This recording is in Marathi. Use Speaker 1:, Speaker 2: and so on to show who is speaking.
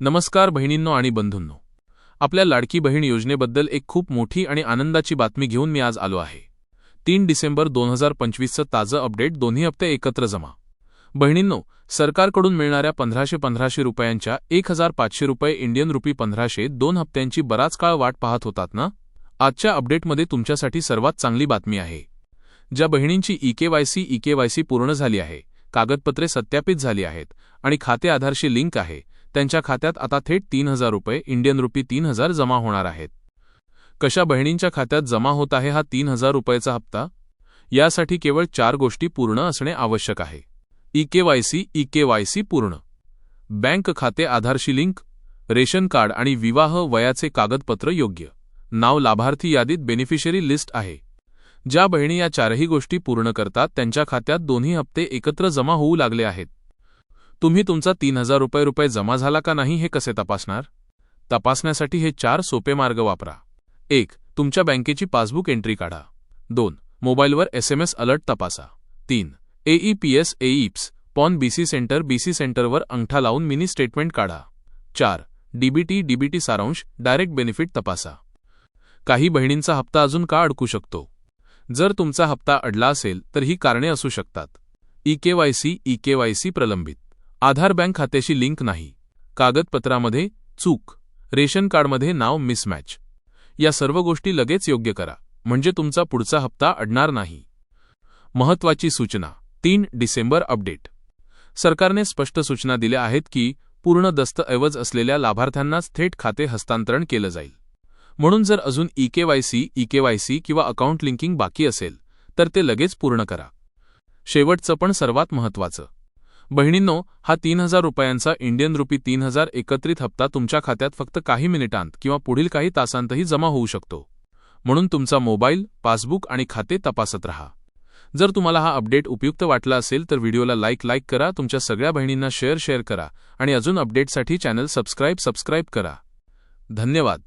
Speaker 1: नमस्कार बहिणींनो आणि बंधूंनो, आपल्या लाडकी बहीण योजनेबद्दल एक खूप मोठी आणि आनंदाची बातमी घेऊन मी आज आलो आहे। 3 डिसेंबर 2025चं ताजं अपडेट, दोन्ही हप्ते एकत्र जमा। बहिणींनो, सरकारकडून मिळणाऱ्या 1500 रुपयांच्या 1500 रुपये इंडियन रुपी 1500 2 हप्त्यांची बराच काळ वाट पाहत होतात ना? आजच्या अपडेटमध्ये तुमच्यासाठी सर्वात चांगली बातमी आहे। ज्या बहिणींची ई-केवायसी पूर्ण झाली आहे, कागदपत्रे सत्यापित झाली आहेत आणि खाते आधारशी लिंक आहे, त्यांच्या खात्यात आता थेट 3000 रुपये इंडियन रुपी 3000 जमा होणार आहेत। कशा बहिणींच्या खात्यात जमा होत आहे हा 3000 रुपयाचा हप्ता? यासाठी केवळ 4 गोष्टी पूर्ण असणे आवश्यक आहे। ई-केवायसी पूर्ण, बँक खाते आधारशी लिंक, रेशन कार्ड आणि विवाह वयाचे कागदपत्र योग्य, नाव लाभार्थी यादीत बेनिफिशरी लिस्ट आहे। ज्या बहिणी या 4ही गोष्टी पूर्ण करतात त्यांच्या खात्यात दोन्ही हप्ते एकत्र जमा होऊ लागले आहेत। तुम्ही तुमचा 3000 रुपये जमा झाला का नाही हे कसे तपासणार? तपासण्यासाठी हे 4 सोपे मार्ग वापरा। 1. तुमच्या बँकेची पासबुक एंट्री काढा। 2. मोबाईलवर SMS अलर्ट तपासा। 3. AEPS पॉन BC सेंटरवर अंगठा लावून मिनी स्टेटमेंट काढा। 4. DBT सारांश डायरेक्ट बेनिफिट तपासा। काही बहिणींचा हप्ता अजून का अडकू शकतो? जर तुमचा हप्ता अडला असेल तर ही कारणे असू शकतात। ई-केवायसी प्रलंबित, आधार बँक खात्याशी लिंक नाही, कागदपत्रामध्ये चूक, रेशन कार्डमध्ये नाव मिसमॅच। या सर्व गोष्टी लगेच योग्य करा, म्हणजे तुमचा पुढचा हप्ता अडणार नाही। महत्त्वाची सूचना, 3 डिसेंबर अपडेट। सरकारने स्पष्ट सूचना दिल्या आहेत की पूर्ण दस्तऐवज असलेल्या लाभार्थ्यांनाच थेट खाते हस्तांतरण केलं जाईल। म्हणून जर अजून ई-केवायसी किंवा अकाउंट लिंकिंग बाकी असेल तर ते लगेच पूर्ण करा। शेवटचं पण सर्वात महत्त्वाचं, बहिणींनो, हा 3000 रुपयांचा इंडियन रुपी 3000 एकत्रित हप्ता तुमच्या खात्यात फक्त काही मिनिटांत किंवा पुढील काही तासांतही जमा होऊ शकतो। म्हणून तुमचा मोबाईल, पासबुक आणि खाते तपासत रहा। जर तुम्हाला हा अपडेट उपयुक्त वाटला असेल तर व्हिडिओला लाईक करा, तुमच्या सगळ्या बहिणींना शेअर करा आणि अजून अपडेटसाठी चॅनल सबस्क्राईब करा। धन्यवाद।